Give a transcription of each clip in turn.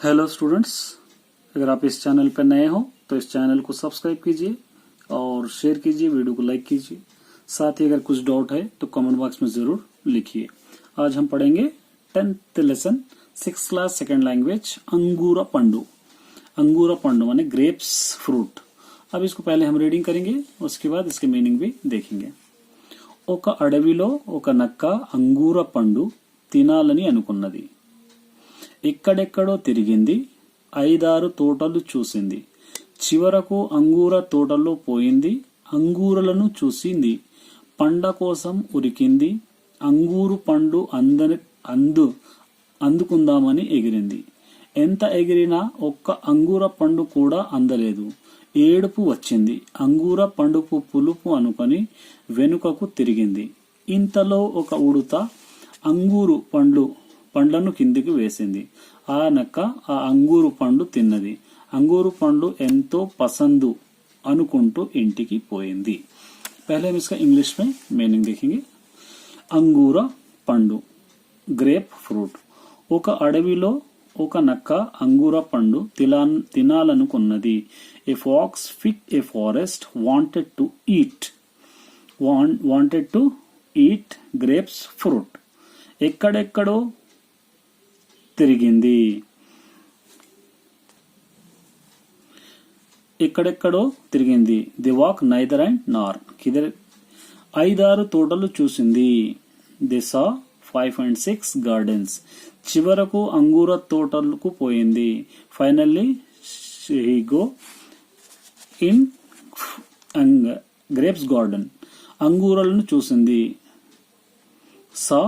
Hello students, अगर आप इस चैनल पर नए हो तो इस चैनल को सब्सक्राइब कीजिए और शेयर कीजिए, वीडियो को लाइक कीजिए। साथ ही अगर कुछ डाउट है तो कमेंट बॉक्स में जरूर लिखिए। आज हम पढ़ेंगे 10th lesson 6th class second language अंगूरा पंडु। अंगूरा पंडु माने ग्रेप्स फ्रूट। अब इसको पहले हम रीडिंग करेंगे, उसके बाद इसके मीनिंग भी देखेंगे। ఒక అడవిలో ఒక నక్క అంగూర పండు తినాలని అనుకున్నది. ఎక్కడెక్కడో తిరిగింది, 5-6 తోటలు చూసింది. చివరకు అంగూర తోటలో పోయింది. అంగూరలను చూసింది. పండ్ల కోసం ఉరికింది. అంగూరు పండు అందుకుందామని ఎగిరింది. ఎంత ఎగిరినా ఒక్క అంగూర పండు కూడా అందలేదు. ఏడుపు వచ్చింది. అంగూర పండుపు పులుపు అనుకొని వెనుకకు తిరిగింది. ఇంతలో ఒక ఉడుత అంగూరు పండ్లను కిందికి వేసింది. ఆ నక్క ఆ అంగూరు పండు తిన్నది. అంగూరు పండు ఎంతో పసందు అనుకుంటూ ఇంటికి పోయింది. पहले हम इसका इंग्लिश में मीनिंग देखेंगे। अंगूर पंडु ग्रेप फ्रूट। ఒక అడవిలో ఒక నక్క అంగూర పండు తినాలనుకున్నది. A fox picked a forest wanted to eat grapes fruit. ఎక్కడెక్కడో తిరిగింది. ది వాక్ నైదర్ అండ్ నార్. కిదర్ 5-6 తోటలు చూసింది. The saw 5 and 6 gardens. చివరకు అంగూర తోటలకు పోయింది. Finally she go in grapes garden. అంగూరాలను చూసింది. Saw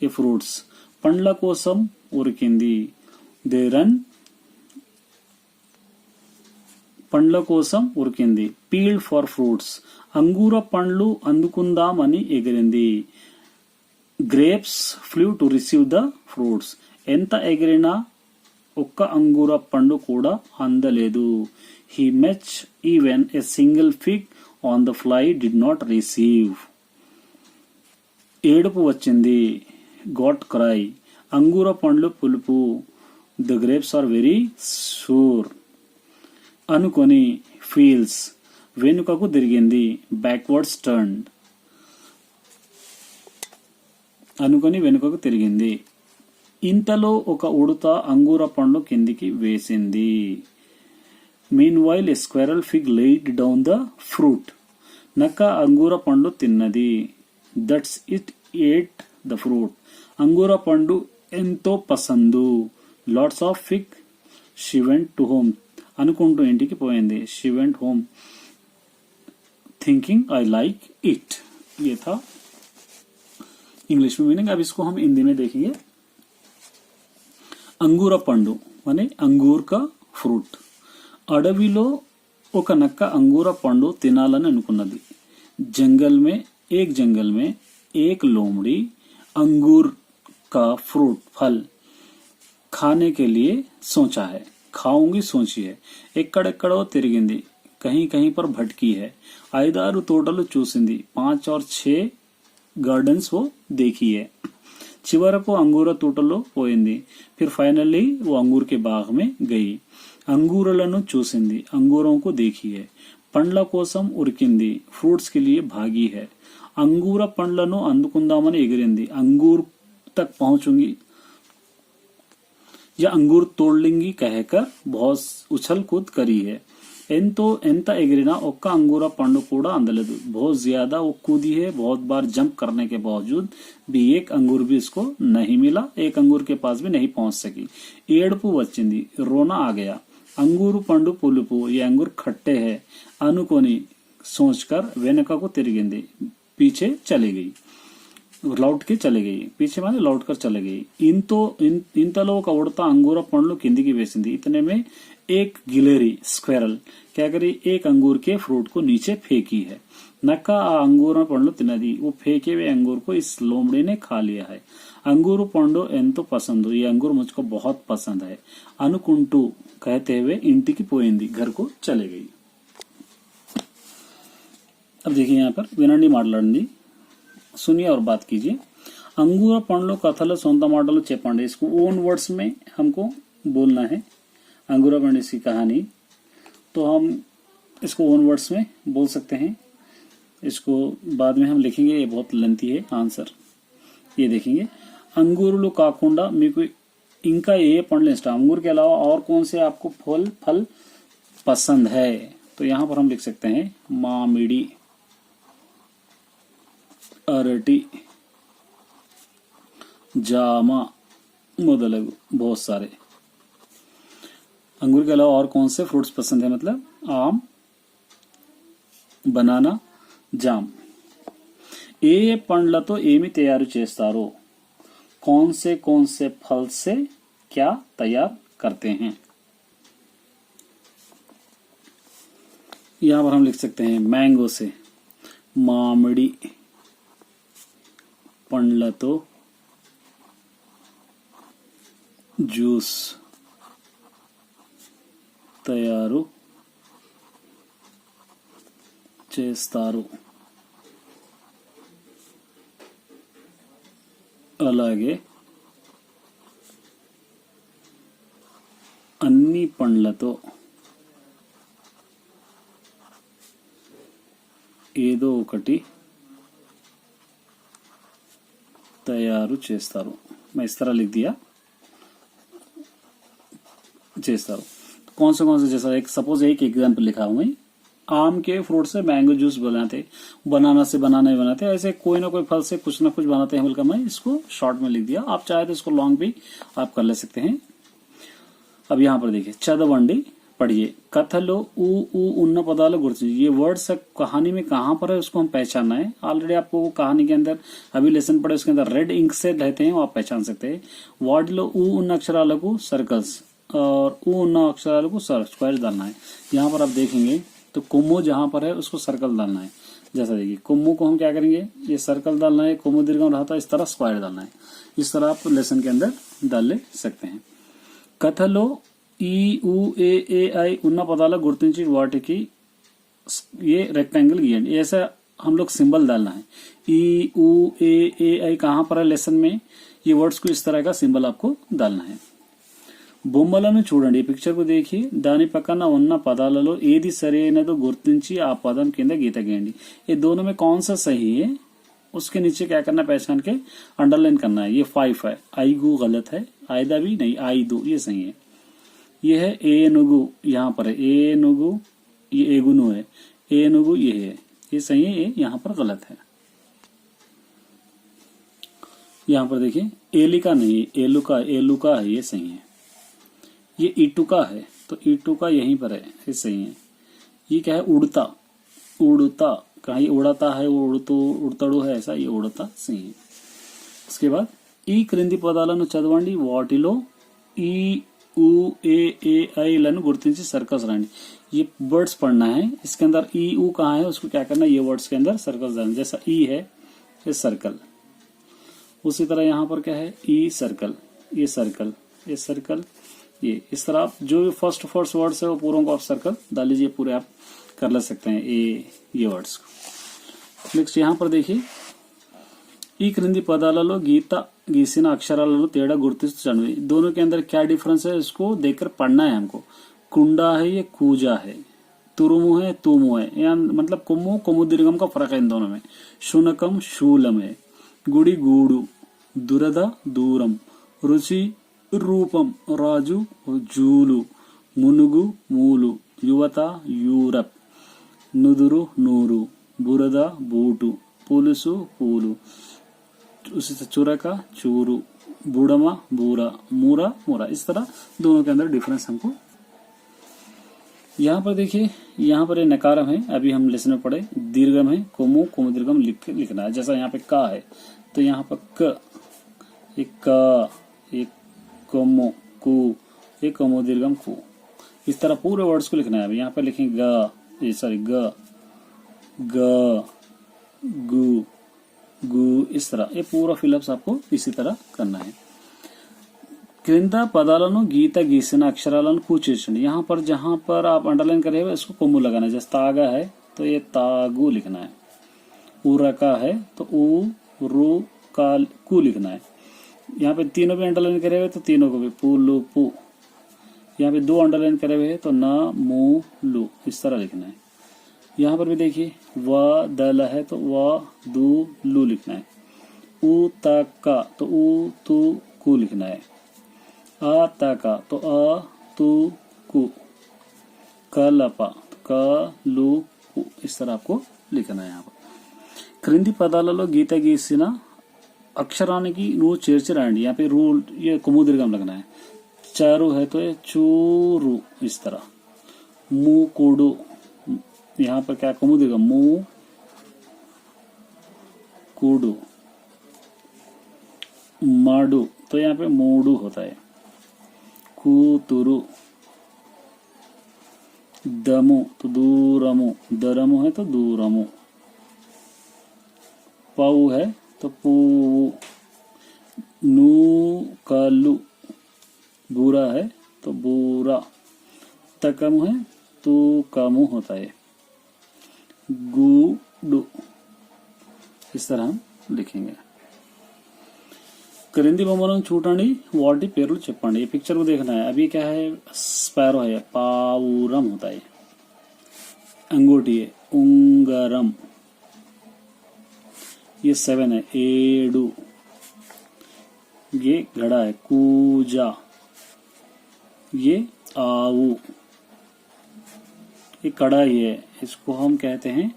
a fruits. పండ్ల కోసం ఉరికింది. They run. పండ్ల కోసం ఉరికింది. Peeled for fruits. అంగూర పండ్లు అందుకుందామని ఎగిరింది. Grapes flew to receive the fruits. ఎంత ఎగిరినా ఒక్క అంగూర పండు కూడా అందలేదు. He match even a single fig on the fly did not receive. ఏడుపు వచ్చింది. Got cry. అంగూర పండ్లు పులుపు. ద గ్రేప్స్ ఆర్ వెరీ సూర్ అనుకొని ఫీల్స్. వెనుకకు తిరిగింది. బ్యాక్వర్డ్స్ టర్న్డ్ అనుకొని వెనుకకు తిరిగింది. ఇంతలో ఒక ఉడుత అంగూర పండు కిందికి వేసింది. Meanwhile a squirrel fig laid down the fruit. నక్క అంగూర పండు తిన్నది. That's it ate the fruit. అంగూర పండు ఎంతో పసందు. Lots of fig. She went to home. అనుకుంటూ ఇంటికి పోయింది. She went home thinking I like it. ये था इंग्लिश में मीनिंग. अब इसको हम हिंदी में देखेंगे. अंगूर पंडु माने अंगूर का फ्रूट. अडविलो ఒక నక్క अंगूर पंडु తినాలని అనుకున్నది. जंगल में एक लोमड़ी अंगूर का फ्रूट फल खाने के लिए सोचा है. खाऊंगी सोची है. ఎక్కడెక్కడో తిరిగింది. कहीं कहीं पर भटकी है. 5-6 తోటలు చూసింది. 5 और 6 गार्डन्स वो देखी है. చివరకు అంగూర తోటలో పోయింది. फिर फाइनली वो अंगूर के बाग में गई. अंगूरలను చూసింది. अंगूरों को देखी है. పండ్ల కోసం ఉరికింది. फ्रूट्स के लिए भागी है. अंगूर పండ్లను అందుకుందామని ఎగిరింది. अंगूर तक पहुंचूंगी या अंगूर तोड़ लेंगी कहकर बहुत उछल कूद करी है. ఎంత ఎగిరినా ఒక్క अंगूर पंडु కూడా అందలేదు. बहुत ज्यादा वो कूदी है. बहुत बार जंप करने के बावजूद भी एक अंगूर भी इसको नहीं मिला. एक अंगूर के पास भी नहीं पहुंच सकी. ఏడుపు వచ్చింది. रोना आ गया. अंगूर पंडु పులుపు. ये अंगूर खट्टे है అనుకొని सोचकर వెనుకకు తిరిగింది. पीछे चली गई. लौट के चले गई. पीछे माने लौट कर चले गई. ఇంతలో ఒక ఉడత अंगूर పండ్లు కిందికి వేసింది. इतने में एक गिलेरी स्क्वेरल क्या करी, एक अंगूर के फ्रूट को नीचे फेंकी है. नक्का आ अंगूर पंडु तिनदी. वो फेंके हुए अंगूर को इस लोमड़ी ने खा लिया है. अंगूर पंडु ఎంతో పసందు. ये अंगूर मुझको बहुत पसंद है అనుకుంటూ कहते हुए ఇంటికి పోయింది. घर को चले गई. अब देखिए यहाँ पर विनंडी మాట్లాడండి. सुनिए और बात कीजिए. अंगूर पंड्लो कथलो सोंत माटलो चेप्पंడి. इसको ओन वर्ड्स में हमको बोलना है. अंगूरा पंडित की कहानी। तो हम इसको वन वर्ड्स में बोल सकते हैं, इसको बाद में हम लिखेंगे, ये बहुत लेंथी है आंसर। ये देखेंगे, अंगूरुలు కాకుండా మీకు ఇంకా ఏ పండ్లు ఇష్టం, अंगूर के अलावा और कौन से आपको फल पसंद है। तो यहाँ पर हम लिख सकते हैं मामिडी, अरटी, जामा మొదలగు बहुत सारे। अंगूर के अलावा और कौन से फ्रूट्स पसंद है, मतलब आम, बनाना, जाम। ఏ పండ్లతో ఏమి తయారు చేస్తారో, कौन से फल से क्या तैयार करते हैं। यहां पर हम लिख सकते हैं मैंगो से మామిడి పండ్లతో జ్యూస్ తయారు చేస్తారు। అలాగే అన్ని పండ్లతో ఏదో ఒకటి తయారు చేస్తారు। मैं इस तरह लिख दिया, చేస్తారు। कौन से जैसा एक सपोज एक एग्जाम्पल लिखा हूं मैं, आम के फ्रूट से मैंगो जूस बनाते, बनाना से बनाना ही बनाते, ऐसे कोई ना कोई फल से कुछ ना कुछ बनाते हैं बोलकर मैं इसको शॉर्ट में लिख दिया। आप चाहे तो इसको लॉन्ग भी आप कर ले सकते हैं। अब यहाँ पर देखिए, चदवंडी पढ़िए, कथलो ऊ ऊ उन्न पदालो गुर्ति, ये वर्ड्स कहानी में कहाँ पर है उसको हम पहचानना है। ऑलरेडी आपको वो कहानी के अंदर अभी लेसन पढ़े, उसके अंदर रेड इंक से रहते हैं, वो आप पहचान सकते हैं। वार्डलो ऊ उन्न अक्षराలకు सर्कल्स और ऊ उन्न अक्षराలకు स्क्वायर डालना है। यहाँ पर आप देखेंगे तो कुम्मू जहां पर है उसको सर्कल डालना है। जैसा देखिए, कुम्मू को हम क्या करेंगे, ये सर्कल डालना है, कुम्मू दीर्घम रहा था, इस तरह स्क्वायर डालना है। इस तरह आप लेसन के अंदर डाल ले सकते हैं। कथलो ई ऊ ए आई ఉన్న పదాల గుర్తించి వాటికి ये रेक्टेंगल गीయండి, ऐसा हम लोग सिंबल डालना है। ई ऊ ए आई कहां पर है लेसन में, ये वर्ड्स को इस तरह का सिंबल आपको डालना है। బొమ్మలను చూడండి, पिक्चर को देखिए, दानी पక్కన ఉన్న పదాలలో ఏది సరైనదో గుర్తించి ఆ పదం కింద గీత గీయండి। ये दोनों में कौन सा सही है उसके नीचे क्या करना, पहचान के अंडरलाइन करना है। ये 5 है, आईगु गलत है, आयदा भी नहीं, आईदु ये सही है। ये है एनुगु, यहाँ पर है एनुगु, ये एगुनु है, एनुगु ये है, ये सही है, ये यहाँ पर गलत है। यहाँ पर देखिए, एलिका नहीं, एलुका, एलुका है, ये सही है। ये इटुका है, तो इटुका यहीं पर है, ये सही है। ये क्या है, उड़ता, उड़ता, कहा ये उड़ाता है, वो उड़तड़ू है, ऐसा, ये उड़ता सही है। उसके बाद ఈ క్రింది పదాలను చదవండి, వాటిలో ఈ ऊ ए आई లను गुर्तिंची सर्कल्स रानी। ये वर्ड्स पढ़ना है, इसके अंदर ई ऊ कहाँ है उसको क्या करना है, ये वर्ड्स के अंदर सर्कल्स डालना। जैसा ई है ये सर्कल, उसी तरह यहाँ पर क्या है, ई सर्कल, ये सर्कल, ये सर्कल, ये इस तरह आप जो भी फर्स्ट वर्ड्स है वो पूरों को आप सर्कल डाल लीजिए, पूरे आप कर ले सकते हैं ये वर्ड्स को। नेक्स्ट यहाँ पर देखिए, ఈ క్రింది పదాలలో గీత గీసిన అక్షరాలలో తేడా గుర్తించండి। दोनों के अंदर क्या डिफरेंस है इसको देखकर पढ़ना है हमको। कुंडा है ये कूजा है, तुरुमु है तुमु है, यहाँ मतलब कुम्मु कुमु दीर्घम का फर्क है इन दोनों में। शुनकम शूलम है, गुड़ी गूडू, दुरद दूरम, रुचि रूपम, राजू जूलु, मुनुगु मूलु, युवత యూరప్, నుదురు నూరు, బురద బూటు, పులుసు పూలు, उसी से चूरा का चूरू, बूढ़मा बूरा, मूरा मूरा, इस तरह दोनों के अंदर डिफरेंस हमको। यहाँ पर देखिए, यहाँ पर नकारम है, अभी हम लेसन में पढ़े, दीर्घम है, कोमु कोमु दीर्घम लिखना है। जैसा यहाँ पे का है तो यहाँ पर क, एक का, एक कोमु कु, एक कोमु दीर्घम कु, इस तरह पूरे वर्ड्स को लिखना है। अभी यहाँ पर लिखेंगे ग, सॉरी ग, ग, गु, गु, इस तरह ये पूरा फिलअप्स आपको इसी तरह करना है। క్రింద పదాలను గీత గీసిన అక్షరాలను కూర్చేయండి। यहाँ पर जहां पर आप अंडरलाइन करे हुए इसको कोमु लगाना है। जैसे तागा है तो ये तागु लिखना है, उरका है तो उ रु का कु लिखना है। यहाँ पे तीनों भी अंडरलाइन करे हुए तो तीनों को भी पुलु पु, यहाँ पे 2 अंडरलाइन करे हुए हैं तो न मू लू इस तरह लिखना है। यहाँ पर भी देखिए व दल है तो व दू लू लिखना है। उ ता का तो उ तू कु लिखना है। आ ता का तो अ तू कु। क लपा तो क लू कु इस तरह आपको लिखना है। यहाँ पर క్రింది పదాలలో గీత గీసిన అక్షరానికి నువ్వు చేర్చరాండి। यहाँ पे रूल ये कुमुदीर्घम लगना है। चारू है तो ये चूरू इस तरह। मुकुडू यहाँ पर क्या कुमुदीर्घम मु कुडू। माडू तो यहाँ पे मूडू होता है। कूतुरु। दमु तो दूरमु। दरमु है तो दूरमु। पाऊ है तो पूवु। नूकलु बुरा है तो बुरा। तकमु है तो कामु होता है। गुडु इस तरह हम लिखेंगे। क्రింది బొమ్మలను చూడండి వాటి పేర్లు చెప్పండి। ये पिक्चर को देखना है। अभी क्या है स्पैरो है पाउरम होता है। अंगूठी है उंगरम। ये 7 है एडू। ये घड़ा है कूजा। ये आऊ। ये कढ़ाई है इसको हम कहते हैं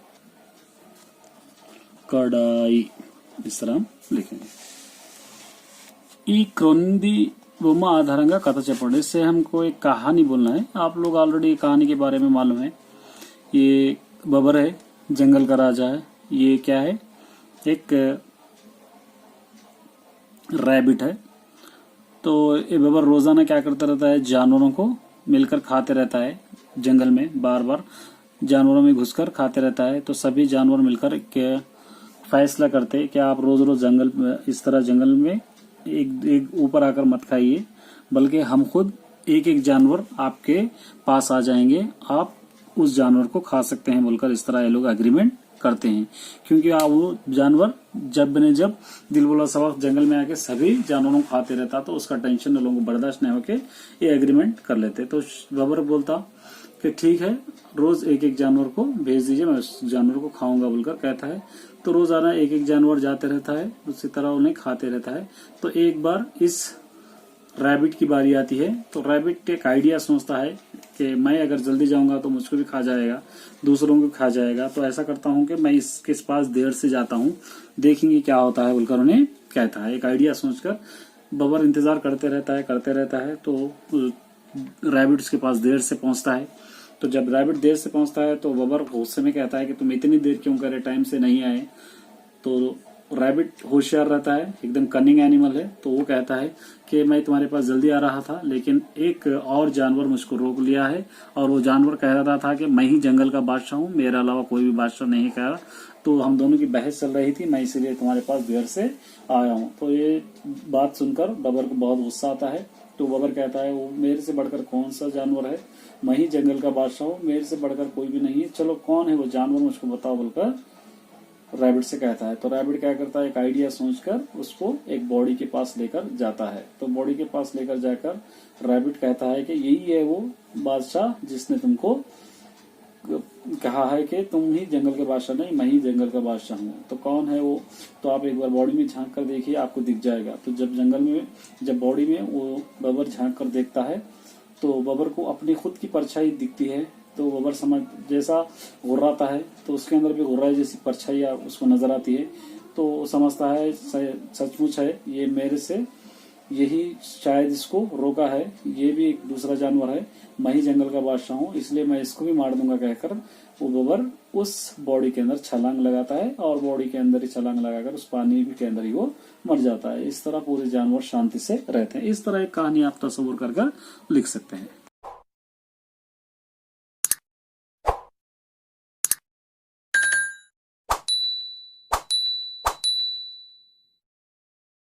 कढ़ाई इस तरह हम लिखेंगे। ఈ క్రింది బొమ్మ ఆధారంగా కథ చెప్పండి। इससे हमको एक कहानी बोलना है। आप लोग ऑलरेडी कहानी के बारे में मालूम है। ये बबर है जंगल का राजा है। ये क्या है एक रैबिट है। तो ये बबर रोजाना क्या करता रहता है जानवरों को मिलकर खाते रहता है। जंगल में बार बार जानवरों में घुसकर खाते रहता है। तो सभी जानवर मिलकर फैसला करते हैं कि आप रोज रोज जंगल इस तरह जंगल में एक ऊपर आकर मत खाइए, बल्कि हम खुद एक एक जानवर आपके पास आ जाएंगे, आप उस जानवर को खा सकते हैं बोलकर इस तरह ये लोग एग्रीमेंट करते हैं। क्योंकि आप वो जानवर जब दिल बोला सबक जंगल में आके सभी जानवरों को खाते रहता तो उसका टेंशन लोगों को बर्दाश्त नहीं होके ये एग्रीमेंट कर लेते। तो बबर बोलता कि ठीक है रोज एक एक जानवर को भेज दीजिए, मैं उस जानवर को खाऊंगा बोलकर कहता है। तो रोजाना एक एक जानवर जाते रहता है, उसी तरह उन्हें खाते रहता है। तो एक बार इस रैबिट की बारी आती है। तो रैबिट एक आइडिया सोचता है कि मैं अगर जल्दी जाऊंगा तो मुझको भी खा जाएगा, दूसरों को खा जाएगा। तो ऐसा करता हूं कि मैं इसके पास देर से जाता हूं, देखेंगे क्या होता है बोलकर उन्हें कहता है। एक आइडिया सोचकर बबर इंतजार करते रहता है। तो रैबिट उसके पास देर से पहुंचता है। तो जब रैबिट देर से पहुंचता है तो बबर गुस्से में कहता है कि तुम इतनी देर क्यों करे, टाइम से नहीं आए। तो रैबिट होशियार रहता है, एकदम कनिंग एनिमल है। तो वो कहता है कि मैं तुम्हारे पास जल्दी आ रहा था, लेकिन एक और जानवर मुझको रोक लिया है। और वो जानवर कह रहा था कि मैं ही जंगल का बादशाह हूँ, मेरे अलावा कोई भी बादशाह नहीं कह रहा। तो हम दोनों की बहस चल रही थी, मैं इसीलिए तुम्हारे पास देर से आया हूँ। तो ये बात सुनकर बबर को बहुत गुस्सा आता है। तो बबर कहता है वो मेरे से बढ़कर कौन सा जानवर है, मैं ही जंगल का बादशाह हूँ, मेरे से बढ़कर कोई भी नहीं है। चलो कौन है वो जानवर मुझको बताओ बोलकर रैबिट से कहता है। तो रैबिट क्या करता है एक आइडिया सोचकर उसको एक बॉडी के पास लेकर जाता है। तो बॉडी के पास लेकर जाकर रैबिट कहता है कि यही है वो बादशाह जिसने तुमको कहा है कि तुम ही जंगल के बादशाह नहीं, मैं ही जंगल का बादशाह हूँ। तो कौन है वो, तो आप एक बार बॉडी में झांक कर देखिए, आपको दिख जाएगा। तो जब बॉडी में वो बबर झांक कर देखता है तो बबर को अपनी खुद की परछाई दिखती है। तो बबर समझ जैसा गुर्राता है तो उसके अंदर भी गुर्रा जैसी परछाई उसको नजर आती है। तो समझता है सचमुच है ये मेरे से, यही शायद इसको रोका है, ये भी एक दूसरा जानवर है, मैं ही जंगल का बादशाह हूँ, इसलिए मैं इसको भी मार दूंगा कहकर वो बबर उस बॉडी के अंदर छलांग लगाता है और बॉडी के अंदर ही छलांग लगाकर उस पानी के अंदर ही वो मर जाता है। इस तरह पूरे जानवर शांति से रहते हैं। इस तरह एक कहानी आप तस्वीर कर लिख सकते हैं।